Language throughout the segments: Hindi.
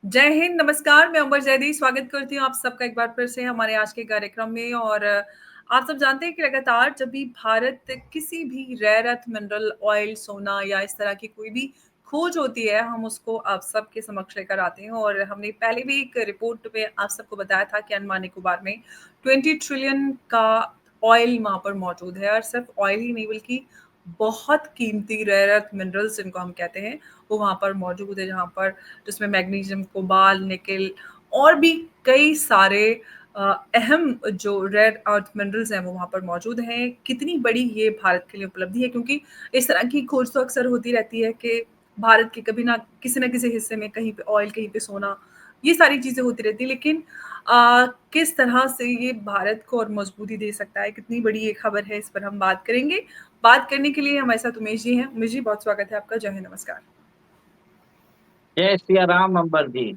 जय हिंद, नमस्कार, मैं अंबर जैदी स्वागत करती हूँ आप सबका एक बार फिर से हमारे आज के कार्यक्रम में और आप सब जानते हैं कि लगातार जब भी भारत किसी भी रेयर अर्थ मिनरल ऑयल, सोना या इस तरह की कोई भी खोज होती है, हम उसको आप सबके समक्ष लेकर आते हैं और हमने पहले भी एक रिपोर्ट में आप सबको बताया था कि अंडमान निकोबार में 20 ट्रिलियन का ऑयल वहाँ पर मौजूद है और सिर्फ ऑयल ही नहीं बल्कि बहुत कीमती रेयर अर्थ मिनरल्स जिनको हम कहते हैं, वो वहाँ पर मौजूद है जहाँ पर जिसमें मैग्नीशियम, कोबाल, निकेल और भी कई सारे अहम जो रेयर अर्थ मिनरल्स हैं वो वहाँ पर मौजूद हैं। कितनी बड़ी ये भारत के लिए उपलब्धि है क्योंकि इस तरह की खोज तो अक्सर होती रहती है कि भारत के कभी ना किसी हिस्से में कहीं पे ऑयल, कहीं पे सोना, ये सारी चीज़ें होती रहती हैं। लेकिन किस तरह से ये भारत को और मजबूती दे सकता है, कितनी बड़ी ये खबर है, इस पर हम बात करेंगे। बात करने के लिए हमारे साथ उमेश जी हैं। उमेश जी, बहुत स्वागत है आपका। जय हिंद, नमस्कार। जय सिया राम अंबर जी।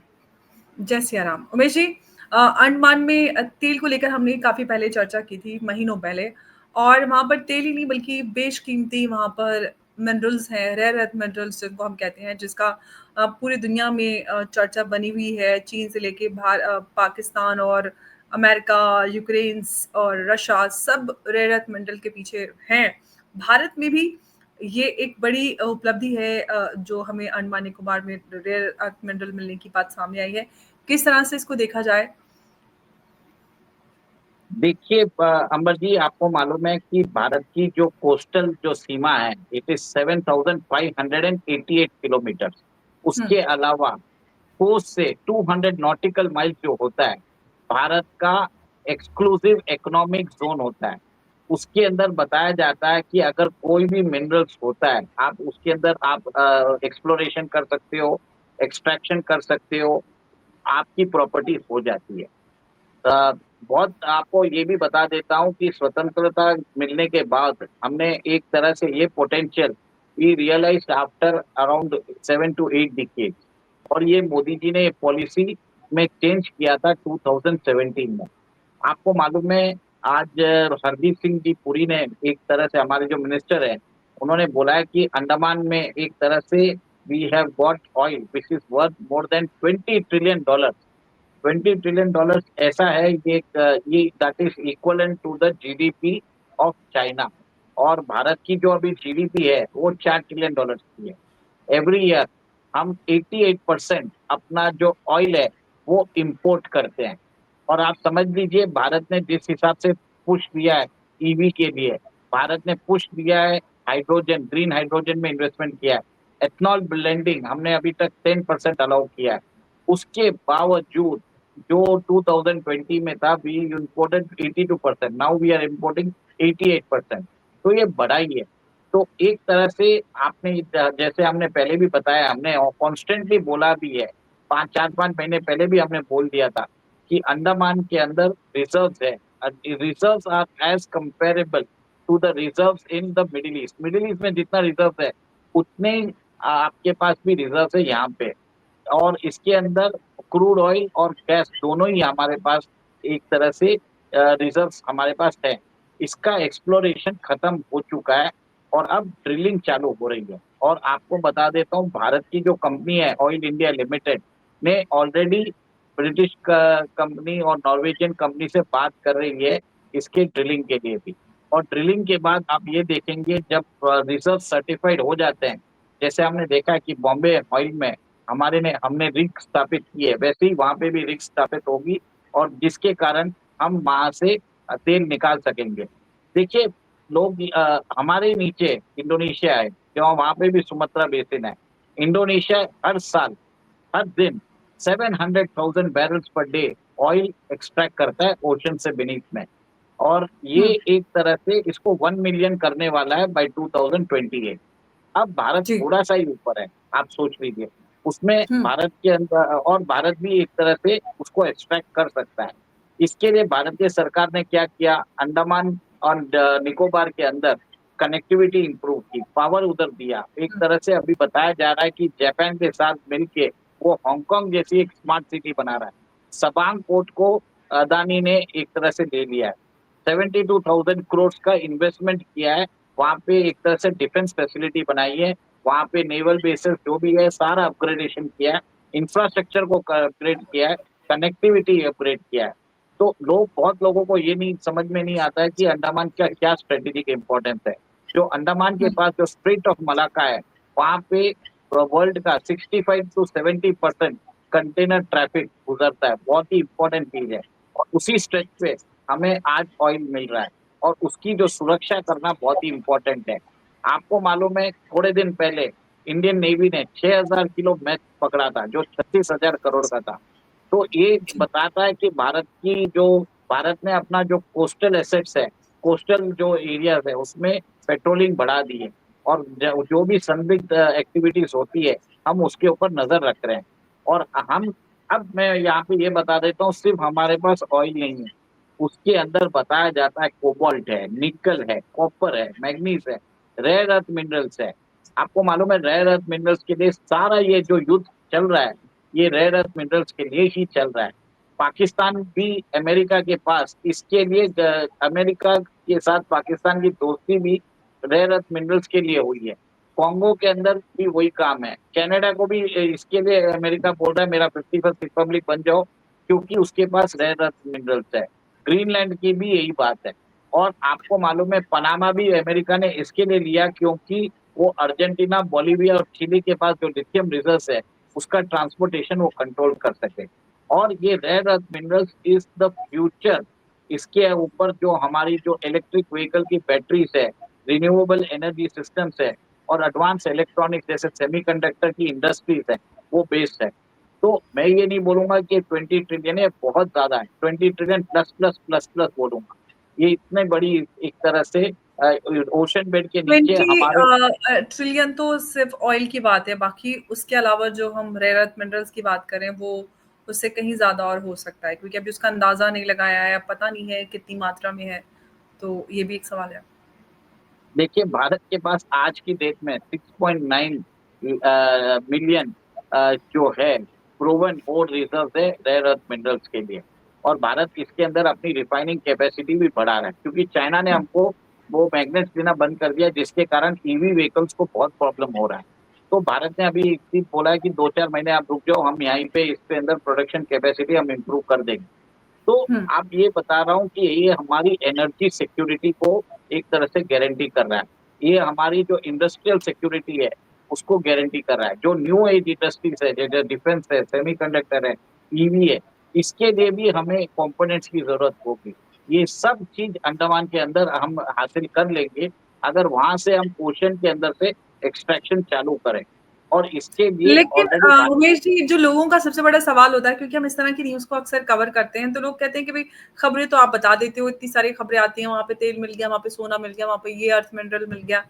जय सिया राम। उमेश जी, अंडमान में तेल को लेकर हमने काफ़ी पहले चर्चा की थी, महीनों पहले। और वहाँ पर तेल ही नहीं बल्कि बेशकीमती वहाँ पर मिनरल्स हैं, रेयर अर्थ मिनरल्स जिनको हम कहते हैं, जिसका पूरी दुनिया में चर्चा बनी हुई है। चीन से लेके पाकिस्तान और अमेरिका, यूक्रेन और रशिया सब रेयर अर्थ मिनरल के पीछे हैं। भारत में भी ये एक बड़ी उपलब्धि है जो हमें अंडमान निकोबार में रेयर अर्थ मिनरल मिलने की बात सामने आई है। किस तरह से इसको देखा जाए? देखिए अंबर जी, आपको मालूम है कि भारत की जो कोस्टल जो सीमा है इट इज 7,588 किलोमीटर। हुँ, उसके अलावा कोस्ट से 200 नॉटिकल माइल जो होता है, भारत का एक्सक्लूसिव इकोनॉमिक जोन होता है। उसके अंदर बताया जाता है कि अगर कोई भी मिनरल्स होता है, आप उसके अंदर आप एक्सप्लोरेशन कर सकते हो, एक्सट्रैक्शन कर सकते हो, आपकी प्रॉपर्टी हो जाती है। अ, बहुत आपको ये भी बता देता हूँ कि स्वतंत्रता मिलने के बाद हमने एक तरह से ये potential we realized after around 7 to 8 decade, और ये मोदी जी ने पॉलिसी में चेंज किया था 2017 में। आपको मालूम है, आज हरदीप सिंह जी पुरी ने एक तरह से, हमारे जो मिनिस्टर हैं, उन्होंने बोला है कि अंडमान में एक तरह से we have got oil which is worth more than $20 trillion. $20 trillion ऐसा है, ये that is equivalent to the GDP of China. और भारत की जो अभी जीडीपी है वो $4 ट्रिलियन की है। एवरी ईयर हम 88% अपना जो ऑयल है वो इंपोर्ट करते हैं। और आप समझ लीजिए, भारत ने जिस हिसाब से पुश दिया है ईवी के लिए, भारत ने पुश दिया है, हाइड्रोजन, ग्रीन हाइड्रोजन में इन्वेस्टमेंट किया है, एथनॉल ब्लेंडिंग हमने अभी तक 10% अलाउ किया है। उसके बावजूद जो 2020 में था, we imported 82%, now we are importing 88%। तो ये बड़ा ही है। तो एक तरह से आपने जैसे हमने पहले भी बताया, हमने कॉन्स्टेंटली बोला भी है, 4-5 महीने पहले भी हमने बोल दिया था कि अंडमान के अंदर रिजर्व्स है। Reserves are as comparable to the reserves in the Middle East. Middle East में जितना रिजर्व है उतने आपके पास भी रिजर्व है यहाँ पे। और इसके अंदर क्रूड ऑयल और गैस दोनों ही हमारे पास एक तरह से रिजर्व्स हमारे पास है। इसका एक्सप्लोरेशन खत्म हो चुका है और अब ड्रिलिंग चालू हो रही है। और आपको बता देता हूँ, भारत की जो कंपनी है ऑयल इंडिया लिमिटेड ने ऑलरेडी ब्रिटिश कंपनी और नॉर्वेजियन कंपनी से बात कर रही है इसके ड्रिलिंग के लिए भी। और ड्रिलिंग के बाद आप ये देखेंगे, जब रिजर्व सर्टिफाइड हो जाते हैं, जैसे हमने देखा है कि बॉम्बे ऑयल में हमने रिग स्थापित की है, वैसे ही वहां पे भी रिग स्थापित होगी, और जिसके कारण हम वहां से तेल निकाल सकेंगे। देखिए, लोग हमारे नीचे इंडोनेशिया है, क्यों, वहां पे भी सुमत्रा बेसिन है। इंडोनेशिया हर साल, हर दिन 700,000 barrels per day oil extract करता है ओशन से बीनीथ में। और ये हुँ, एक तरह से इसको 1 मिलियन करने वाला है बाय 2028। अब भारत जी। थोड़ा सा ही ऊपर है, आप सोच लीजिए। उसमें हुँ, भारत के अंदर, और भारत भी एक तरह से उसको एक्सट्रैक्ट कर सकता है। इसके लिए भारतीय सरकार ने क्या किया, अंडमान और निकोबार के अंदर कनेक्टिविटी इंप्रूव की, पावर उधर दिया। एक हुँ, तरह से अभी बताया जा रहा है कि जापान के साथ मिलके वो हांगकांग जैसी एक स्मार्ट सिटी बना रहा है। सबांग पोर्ट को अदानी ने एक तरह से ले लिया है। 72,000 करोड़ का इन्वेस्टमेंट किया है। वहाँ पे एक तरह से डिफेंस फैसिलिटी बनाई है, वहाँ पे नेवल बेसेस जो भी है सारा अपग्रेडेशन किया है। इंफ्रास्ट्रक्चर को अपग्रेड किया है, कनेक्टिविटी अपग्रेड किया है। तो बहुत लोगों को ये नहीं समझ में नहीं आता है कि अंडमान का क्या स्ट्रेटेजिक इंपॉर्टेंस है। जो अंडमान के पास जो स्ट्रेट ऑफ मलाक्का है, वहाँ पे वर्ल्ड का 65 to 70% कंटेनर ट्रैफिक गुजरता है, बहुत ही इंपॉर्टेंट चीज है। और उसी स्ट्रेच पे हमें आज ऑयल मिल रहा है, और उसकी जो सुरक्षा करना बहुत ही इंपॉर्टेंट है। आपको मालूम है, थोड़े दिन पहले इंडियन नेवी ने 6000 किलो मैच पकड़ा था, जो 36,000 करोड़ का था। तो ये बताता है कि भारत ने अपना जो कोस्टल एसेट्स है, कोस्टल जो एरियाज है, उसमें पेट्रोलिंग बढ़ा दी है, और जो भी संदिग्ध एक्टिविटीज होती है, हम उसके ऊपर नजर रख रहे हैं। और हम अब मैं यहाँ पे ये बता देता हूँ, सिर्फ हमारे पास ऑयल नहीं है, उसके अंदर बताया जाता है कोबाल्ट है, निकल है, कॉपर है, मैग्नीज है, रेयर अर्थ मिनरल्स है। आपको मालूम है, रेयर अर्थ मिनरल्स के लिए सारा ये जो युद्ध चल रहा है, ये रेयर अर्थ मिनरल्स के लिए ही चल रहा है। पाकिस्तान भी अमेरिका के पास इसके लिए अमेरिका के साथ पाकिस्तान की दोस्ती भी रेयर अर्थ मिनरल्स के लिए हुई है। कॉन्गो के अंदर भी वही काम है। कनाडा को भी इसके लिए अमेरिका बोल रहा है मेरा 51st रिपब्लिक बन जाओ, क्योंकि उसके पास रेयर अर्थ मिनरल्स है। ग्रीनलैंड की भी यही बात है। और आपको मालूम है, पनामा भी अमेरिका ने इसके लिए लिया क्योंकि वो अर्जेंटीना, बोलिविया और चिली के पास जो लिथियम रिजर्व है, उसका ट्रांसपोर्टेशन वो कंट्रोल कर सके। और ये rare earth minerals is the future. इसके ऊपर जो हमारी जो इलेक्ट्रिक व्हीकल की बैटरीज है, रिन्यूएबल एनर्जी सिस्टम्स है, और एडवांस इलेक्ट्रॉनिक्स जैसे सेमीकंडक्टर की इंडस्ट्रीज है, वो बेस्ड है। तो मैं ये नहीं बोलूंगा कि 20 ट्रिलियन है, बहुत ज्यादा है, 20 trillion plus plus plus plus बोलूंगा। ये इतने बड़ी एक तरह से ओशन बेड के नीचे 20 हमारे। ट्रिलियन तो सिर्फ ऑयल की बात है, बाकी उसके अलावा जो हम रेयर अर्थ मिनरल्स की बात करें वो उससे कहीं ज्यादा और हो सकता है, क्योंकि अभी उसका अंदाजा नहीं लगाया है, अब पता नहीं है कितनी मात्रा में है, तो ये भी एक सवाल है। देखिए, भारत के पास आज की डेट में 6.9 मिलियन जो है प्रूवन और रिजर्व है रेयर अर्थ मिनरल्स के लिए। और भारत इसके अंदर अपनी रिफाइनिंग कैपेसिटी भी बढ़ा रहा है, क्योंकि चाइना ने हमको वो मैग्नेट्स देना बंद कर दिया, जिसके कारण ईवी व्हीकल्स को बहुत प्रॉब्लम हो रहा है। तो भारत ने अभी एक चीज बोला है कि 2-4 महीने आप रुक जाओ, हम यहाँ पे इसके अंदर प्रोडक्शन कैपेसिटी हम इम्प्रूव कर देंगे। तो हम्म। आप ये बता रहा हूँ कि ये हमारी एनर्जी सिक्योरिटी को एक तरह से गारंटी कर रहा है। ये हमारी जो इंडस्ट्रियल सिक्योरिटी है, उसको गारंटी कर रहा है। जो न्यू एज इंडस्ट्रीज है, जैसे डिफेंस है, सेमीकंडक्टर है, ईवी है, इसके लिए भी हमें कंपोनेंट्स की जरूरत होगी। ये सब चीज अंडमान के अंदर हम हासिल कर लेंगे, अगर वहां से हम ओशन के अंदर से एक्सट्रैक्शन चालू करें। और इसके लिए लेकिन ऑलरेडी उमेश जी, जो लोगों का सबसे बड़ा सवाल होता है, क्योंकि हम इस तरह की न्यूज़ को अक्सर कवर करते हैं, तो लोग कहते हैं कि भई खबरें तो आप बता देते हो, इतनी सारी खबरें आती हैं, वहाँ पे तेल मिल गया, वहाँ पे सोना मिल गया, वहाँ पे ये अर्थ मिनरल मिल गया।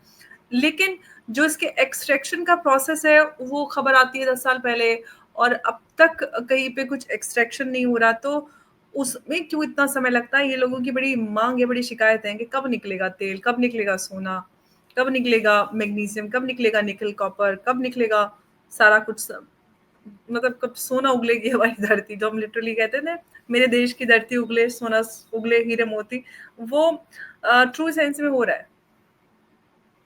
लेकिन जो इसके एक्सट्रैक्शन का प्रोसेस है, वो खबर आती है 10 साल पहले, और अब तक कहीं पे कुछ एक्सट्रैक्शन नहीं हो रहा, तो उसमें क्यों इतना समय लगता है? ये लोगों की बड़ी माँग है, बड़ी शिकायत है कि कब निकलेगा तेल, कब निकलेगा सोना, कब निकलेगा मैग्नीशियम, कब निकलेगा निकेल, कॉपर, कब निकलेगा सारा कुछ सब। मतलब कब सोना उगलेगी हमारी धरती, जो हम लिटरली कहते हैं ना, मेरे देश की धरती उगले सोना, उगले हीरे मोती, वो ट्रू सेंस में हो रहा है।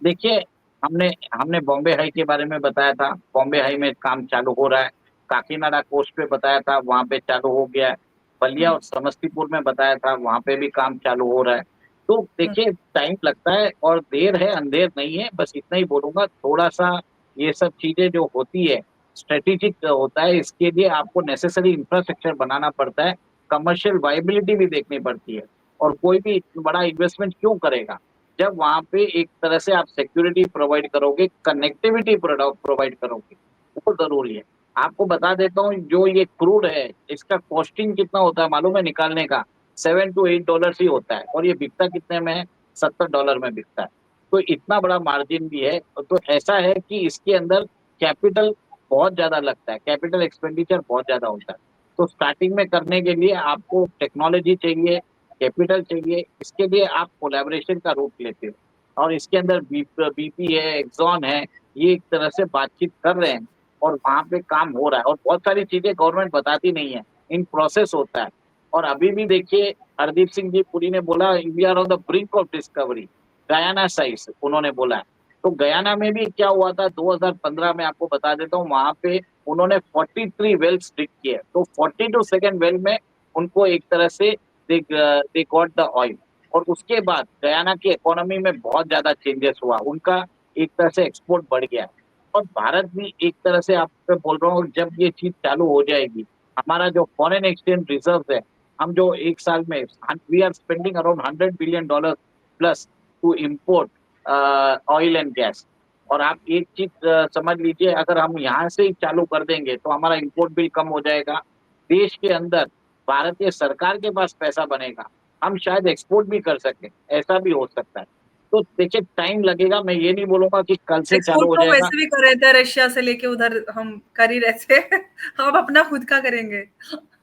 देखिए, हमने हमने बॉम्बे हाई के बारे में बताया था, बॉम्बे हाई में काम चालू हो रहा है। काकीनाडा कोस्ट पे बताया था, वहाँ पे चालू हो गया है। बलिया हम्म, और समस्तीपुर में बताया था, वहाँ पे भी काम चालू हो रहा है। तो हम्म। देखिए, टाइम लगता है, और देर है अंधेर नहीं है, बस इतना ही बोलूंगा। थोड़ा सा ये सब चीजें जो होती है, स्ट्रेटेजिक होता है, इसके लिए आपको नेसेसरी इंफ्रास्ट्रक्चर बनाना पड़ता है, कमर्शियल वाइबिलिटी भी देखनी पड़ती है। और कोई भी बड़ा इन्वेस्टमेंट क्यों करेगा, जब वहाँ पे एक तरह से आप सिक्योरिटी प्रोवाइड करोगे, कनेक्टिविटी प्रोवाइड करोगे, वो जरूरी है। आपको बता देता हूँ, जो ये क्रूड है, इसका कॉस्टिंग कितना होता है मालूम है निकालने का? $7 to $8 ही होता है, और ये बिकता कितने में है? $70 में बिकता है। तो इतना बड़ा मार्जिन भी है। तो ऐसा है कि इसके अंदर कैपिटल बहुत ज्यादा लगता है, कैपिटल एक्सपेंडिचर बहुत ज्यादा होता है। तो स्टार्टिंग में करने के लिए आपको टेक्नोलॉजी चाहिए, कैपिटल चाहिए। इसके लिए आप कोलैबोरेशन का रूप लेते हो, और इसके अंदर बीपी है, एक्सॉन है, ये एक तरह से बातचीत कर रहे हैं, और वहाँ पे काम हो रहा है। और बहुत सारी चीजें गवर्नमेंट बताती नहीं है, इन प्रोसेस होता है। और अभी भी देखिए, हरदीप सिंह जी पुरी ने बोला, we are on the brink of discovery, Guyana size उन्होंने बोला है। तो गयाना में भी क्या हुआ था 2015 में, आपको बता देता हूँ, वहां पे उन्होंने 43 वेल्स डिग किए, तो 42 वेल में उनको एक तरह से दे गॉट द ऑयल। और उसके बाद गयाना की इकोनॉमी में बहुत ज्यादा चेंजेस हुआ, उनका एक तरह से एक्सपोर्ट बढ़ गया। और भारत भी एक तरह से, आपको बोल रहा हूँ, जब ये चीज चालू हो जाएगी, हमारा जो फॉरेन एक्सचेंज रिजर्व है, हम जो एक साल में we are spending around $100 billion plus to import oil and gas. और आप एक चीज समझ लीजिए, अगर हम यहाँ से ही चालू कर देंगे तो हमारा इम्पोर्ट बिल कम हो जाएगा, देश के अंदर भारतीय सरकार के पास पैसा बनेगा, हम शायद एक्सपोर्ट भी कर सकें, ऐसा भी हो सकता है। तो देखिए टाइम लगेगा, मैं ये नहीं बोलूंगा कि कल से एक्सपोर्ट चालू हो तो जाएगा। वैसे भी कर रहे थे रशिया से लेके उधर, हम कर ही रहे थे। हम अपना खुद का करेंगे।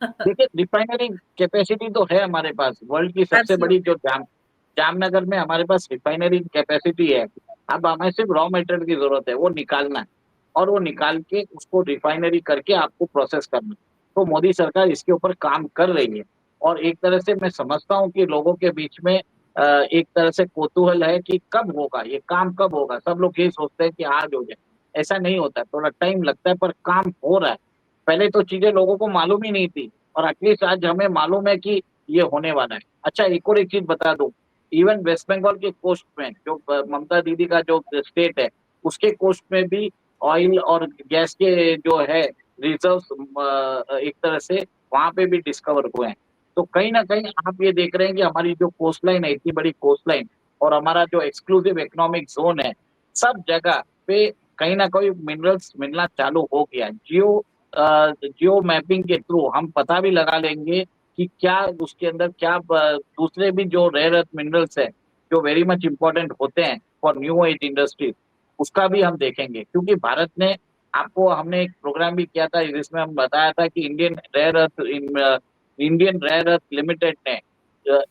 देखिए रिफाइनरी कैपेसिटी तो है हमारे पास, वर्ल्ड की सबसे बड़ी एब्सोल्युटली। जो जामनगर में हमारे पास रिफाइनरी कैपेसिटी है। अब हमें सिर्फ रॉ मटेरियल की जरूरत है, वो निकालना है, और वो निकाल के उसको रिफाइनरी करके आपको प्रोसेस करना है। तो मोदी सरकार इसके ऊपर काम कर रही है। और एक तरह से मैं समझता हूँ कि लोगों के बीच में एक तरह से कौतूहल है कि कब होगा ये काम, कब होगा। सब लोग ये सोचते हैं कि आज हो जाए, ऐसा नहीं होता है, थोड़ा टाइम लगता है, पर काम हो रहा है। पहले तो चीजें लोगों को मालूम ही नहीं थी, और एटलीस्ट आज हमें मालूम है कि ये होने वाला है। अच्छा, एक और एक चीज बता दूं, इवन वेस्ट बंगाल के कोस्ट में, जो ममता दीदी का जो स्टेट है, उसके कोस्ट में भी ऑयल और गैस के जो है रिजर्व एक तरह से वहां पे भी डिस्कवर हुए हैं। तो कहीं ना कहीं आप ये देख रहे हैं कि हमारी जो कोस्ट लाइन है, इतनी बड़ी कोस्ट लाइन, और हमारा जो एक्सक्लूसिव इकोनॉमिक जोन है, सब जगह पे कहीं ना कहीं मिनरल्स मिलना चालू हो गया। जियो मैपिंग के थ्रू हम पता भी लगा लेंगे कि क्या उसके अंदर क्या दूसरे भी जो रेयर अर्थ मिनरल्स है, जो वेरी मच इंपॉर्टेंट होते हैं फॉर न्यू एज इंडस्ट्रीज, उसका भी हम देखेंगे। क्योंकि भारत ने, आपको हमने एक प्रोग्राम भी किया था जिसमें हम बताया था कि इंडियन रेयर अर्थ लिमिटेड ने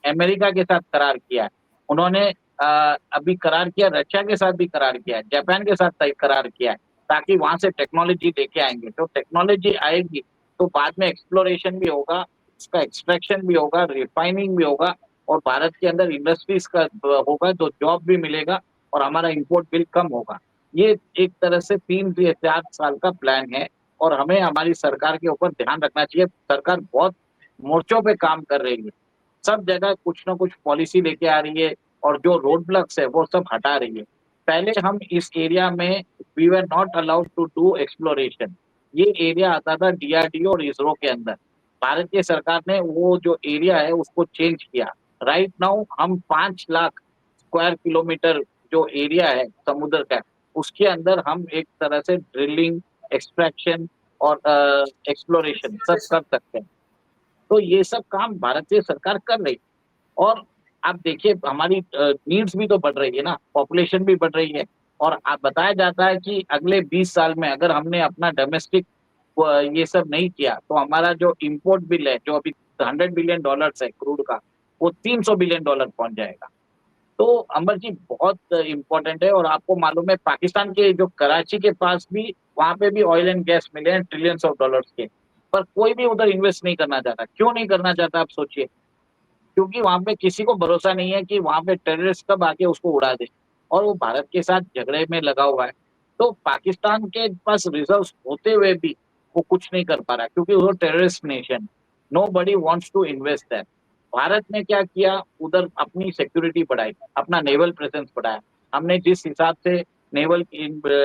अमेरिका के साथ करार किया है। उन्होंने अभी करार किया, रशिया के साथ भी करार किया है, जापान के साथ करार किया है, ताकि वहां से टेक्नोलॉजी लेके आएंगे। तो टेक्नोलॉजी आएगी तो बाद में एक्सप्लोरेशन भी होगा, उसका एक्सट्रैक्शन भी होगा, रिफाइनिंग भी होगा, और भारत के अंदर इंडस्ट्रीज का होगा, तो जॉब भी मिलेगा, और हमारा इंपोर्ट बिल कम होगा। ये एक तरह से 3 से 4 साल का प्लान है, और हमें हमारी सरकार के ऊपर ध्यान रखना चाहिए। सरकार बहुत मोर्चों पे काम कर रही है, सब जगह कुछ ना कुछ पॉलिसी लेके आ रही है, और जो रोड ब्लॉक्स है वो सब हटा रही है। पहले हम इस एरिया में we were not allowed to do exploration, ये एरिया आता था डीआरडीओ और इसरो के अंदर। भारतीय सरकार ने वो जो एरिया है उसको चेंज किया। राइट नाउ हम 5 लाख स्क्वायर किलोमीटर जो एरिया है समुद्र का, उसके अंदर हम एक तरह से ड्रिलिंग, एक्सट्रैक्शन और एक्सप्लोरेशन सब कर सकते हैं। तो ये सब काम भारतीय सरकार कर रही है। और आप देखिए हमारी नीड्स भी तो बढ़ रही है ना, पॉपुलेशन भी बढ़ रही है। और आप बताया जाता है कि अगले 20 साल में अगर हमने अपना डोमेस्टिक ये सब नहीं किया, तो हमारा जो इम्पोर्ट बिल है, जो अभी $100 बिलियन है क्रूड का, वो $300 बिलियन पहुंच जाएगा। तो अमर जी बहुत इंपॉर्टेंट है। और आपको मालूम है पाकिस्तान के जो कराची के पास भी, वहां पे भी ऑयल एंड गैस मिले हैं ट्रिलियंस ऑफ डॉलर्स के, पर कोई भी उधर इन्वेस्ट नहीं करना चाहता। क्यों नहीं करना चाहता, आप सोचिए। क्योंकि वहां पे किसी को भरोसा नहीं है कि वहां पे टेररिस्ट कब आके उसको उड़ा दे, और वो भारत के साथ झगड़े में लगा हुआ है। तो पाकिस्तान के पास रिजर्व्स होते हुए भी वो कुछ नहीं कर पा रहा, क्योंकि वो terrorist nation, nobody wants to invest that. Bharat ने क्या किया, उधर अपनी सिक्योरिटी बढ़ाई, अपना नेवल प्रेजेंस बढ़ाया। हमने जिस हिसाब से नेवल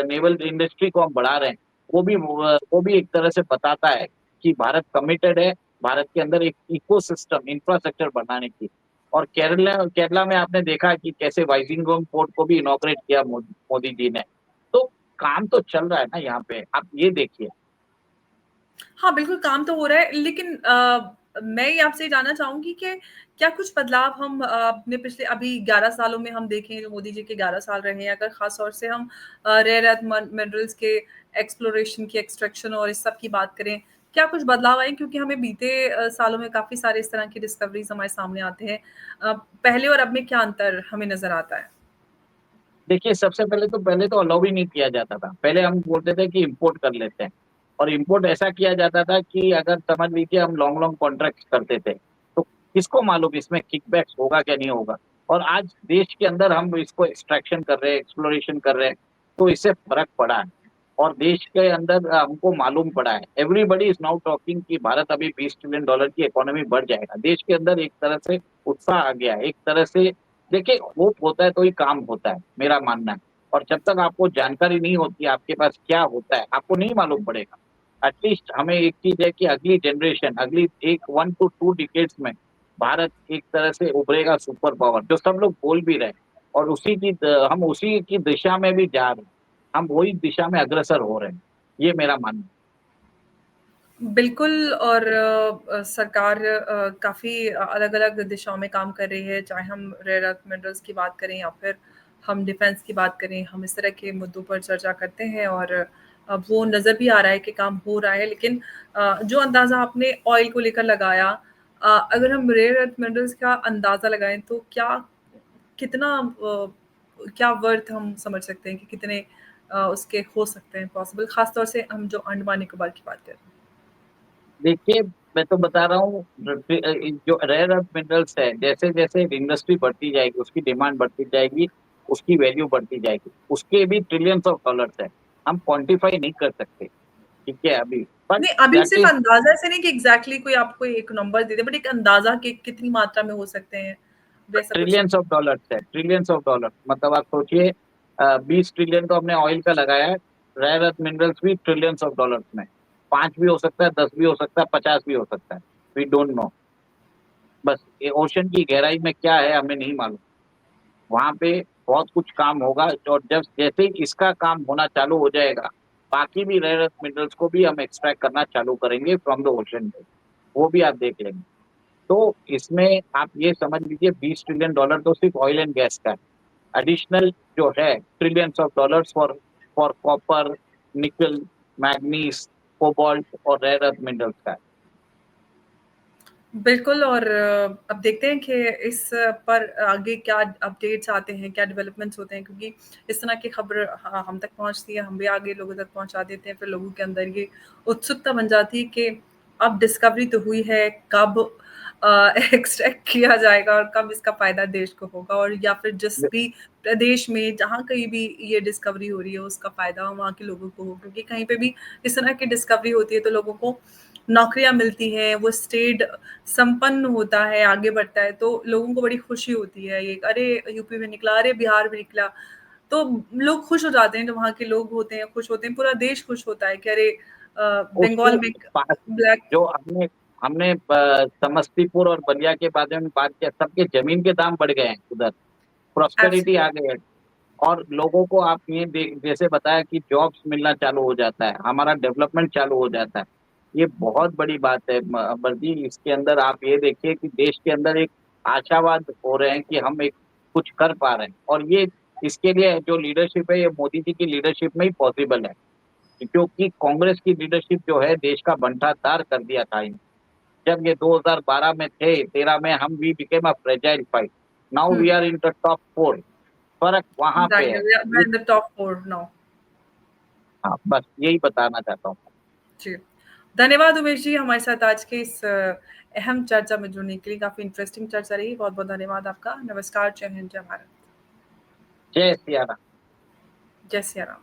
नेवल इंडस्ट्री को हम बढ़ा रहे हैं, वो भी एक तरह से बताता है कि भारत कमिटेड है भारत के अंदर एक इकोसिस्टम इंफ्रास्ट्रक्चर बनाने की। और केरला केरला में आपने देखा कि कैसे वाइजिंगम पोर्ट को भी इनॉग्रेट किया मोदी जी ने। तो काम तो चल रहा है ना यहाँ पे, आप ये देखिए। हाँ, बिल्कुल काम तो हो रहा है, लेकिन मैं ये आपसे जानना चाहूँगी कि क्या कुछ बदलाव हम अपने पिछले अभी 11 सालों में हम देखें, जो मोदी जी के 11 साल रहे हैं, अगर ख़ास तौर से हम रेयर अर्थ मिनरल्स के एक्सप्लोरेशन की, एक्सट्रैक्शन और इस सब की बात करें, क्या कुछ बदलाव आए? क्योंकि हमें बीते सालों में काफ़ी सारे इस तरह की डिस्कवरीज़ हमारे सामने आते हैं। पहले और अब में क्या अंतर हमें नज़र आता है? देखिए सबसे पहले तो अलाउ ही नहीं किया जाता था। पहले हम बोलते थे कि इम्पोर्ट कर लेते हैं, और इम्पोर्ट ऐसा किया जाता था कि अगर समझ लीजिए हम लॉन्ग लॉन्ग कॉन्ट्रैक्ट करते थे, तो किसको मालूम इसमें किकबैक्स होगा क्या नहीं होगा। और आज देश के अंदर हम इसको एक्सट्रैक्शन कर रहे हैं, एक्सप्लोरेशन कर रहे हैं, तो इससे फ़र्क पड़ा है और देश के अंदर हमको मालूम पड़ा है। एवरीबॉडी इज़ नाउ टॉकिंग कि भारत अभी $20 ट्रिलियन की इकोनॉमी बढ़ जाएगा। देश के अंदर एक तरह से उत्साह आ गया है, एक तरह से देखिए होप होता है तो ही काम होता है, मेरा मानना है। और जब तक आपको जानकारी नहीं होती है आपके पास क्या होता है, आपको नहीं मालूम पड़ेगा। एटलीस्ट हमें एक चीज़ है कि अगली जनरेशन, अगली एक 1 टू 2 डिकेड्स में भारत एक तरह से उभरेगा सुपर पावर, जो सब लोग बोल भी रहे हैं और हम उसी की दिशा में भी जा रहे हैं। हम वही दिशा में अग्रसर हो रहे हैं। ये मेरा मानना है। बिल्कुल और सरकार काफ़ी अलग-अलग दिशाओं में काम कर रही है, चाहे हम रेयर अर्थ मिनरल्स की बात करें या फिर हम डिफेंस की बात करें, हम इस तरह के मुद्दों पर चर्चा करते हैं और अब वो नज़र भी आ रहा है कि काम हो रहा है। लेकिन जो अंदाज़ा आपने ऑयल को लेकर लगाया अगर हम रेयर अर्थ मिनरल्स का अंदाज़ा लगाएँ तो कितना क्या वर्थ हम समझ सकते हैं कि कितने उसके हो सकते हैं पॉसिबल, ख़ास तौर से हम जो अंडमान निकोबार की बात कर रहे हैं? देखिए, मैं तो बता रहा हूँ जो रेयर अर्थ मिनरल्स है, जैसे-जैसे इंडस्ट्री बढ़ती जाएगी, उसकी डिमांड बढ़ती जाएगी, उसकी वैल्यू बढ़ती जाएगी। उसके भी ट्रिलियंस ऑफ डॉलर्स हैं। हम क्वांटिफाई नहीं कर सकते, ठीक है अभी, बट नहीं, अभी दैट सिर्फ़ इज़ अंदाज़ा से नहीं कि एग्ज़ैक्टली कोई आपको एक नंबर दे दे, बट एक अंदाज़ा कि कितनी मात्रा में हो सकते हैं, वैसा कुछ? ट्रिलियंस ऑफ डॉलर्स है, ट्रिलियंस ऑफ डॉलर। मतलब आप सोचिए 20 ट्रिलियन तो हमने ऑयल का लगाया है, रेयर अर्थ मिनरल्स भी ट्रिलियंस ऑफ डॉलर्स में। 5 भी हो सकता है, 10 भी हो सकता है, 50 भी हो सकता है। We don't know. बस ये ओशन की गहराई में क्या है हमें नहीं मालूम। वहाँ पे बहुत कुछ काम होगा और जब जैसे ही इसका काम होना चालू हो जाएगा, बाकी भी रेयर अर्थ मिनरल्स को भी हम एक्सट्रैक्ट करना चालू करेंगे फ्रॉम द ओशन में। वो भी आप देख लेंगे। तो इसमें आप ये समझ लीजिए $20 ट्रिलियन तो सिर्फ ऑयल एंड गैस का है। एडिशनल जो है trillions of dollars for for copper, निकल, मैग्नीज, कोबाल्ट और रेयर अर्थ मिनरल्स का है। बिल्कुल और अब देखते हैं कि इस पर आगे क्या अपडेट्स आते हैं, क्या डेवलपमेंट्स होते हैं क्योंकि इस तरह की खबर हम तक पहुँचती है, हम भी आगे लोगों तक पहुँचा देते हैं, फिर लोगों के अंदर ये उत्सुकता बन जाती है कि अब डिस्कवरी तो हुई है, कब एक्सट्रैक्ट किया जाएगा और कब इसका फ़ायदा देश को होगा और या फिर जिस भी प्रदेश में जहाँ कहीं भी ये डिस्कवरी हो रही है, उसका फ़ायदा वहाँ के लोगों को हो क्योंकि कहीं पे भी इस तरह की डिस्कवरी होती है, तो लोगों को नौकरियाँ मिलती हैं, वो स्टेट संपन्न होता है, आगे बढ़ता है, तो लोगों को बड़ी खुशी होती है। ये अरे! यूपी में निकला, अरे! बिहार में निकला। तो लोग खुश हो जाते हैं, जो वहाँ के लोग होते हैं, खुश होते हैं, पूरा देश खुश होता है कि अरे उसके बंगाल में एक पास ब्लैक जो हमने हमने समस्तीपुर और बलिया के बारे में बात किया, सबके ज़मीन के दाम बढ़ गए हैं उधर, प्रॉस्पेरिटी आ एब्सोल्यूट गई है और लोगों को आप ये जैसे बताया कि जॉब्स मिलना चालू हो जाता है, हमारा डेवलपमेंट चालू हो जाता है। ये बहुत बड़ी बात है अकबर जी, इसके अंदर आप ये देखिए कि देश के अंदर एक आशावाद हो रहे हैं कि हम एक कुछ कर पा रहे हैं और ये इसके लिए जो लीडरशिप है, ये मोदी जी की लीडरशिप में ही पॉसिबल है। क्योंकि कांग्रेस की लीडरशिप जो है देश का बंटाधार कर दिया था इन्होंने। जब ये 2012 में थे, 13 में हम we became a fragile five. Now हुँ, we are in the top 4। फ़र्क वहाँ पे एग्ज़ैक्टली है। We are in the top 4 now. हाँ, बस यही बताना चाहता हूँ। जी। धन्यवाद उमेश जी, हमारे साथ आज के इस अहम चर्चा में जुड़ने के लिए, काफ़ी इंटरेस्टिंग चर्चा रही। बहुत-बहुत धन्यवाद आपका। नमस्कार, जय हिंद, जय भारत। जय सिया राम। जय सिया राम।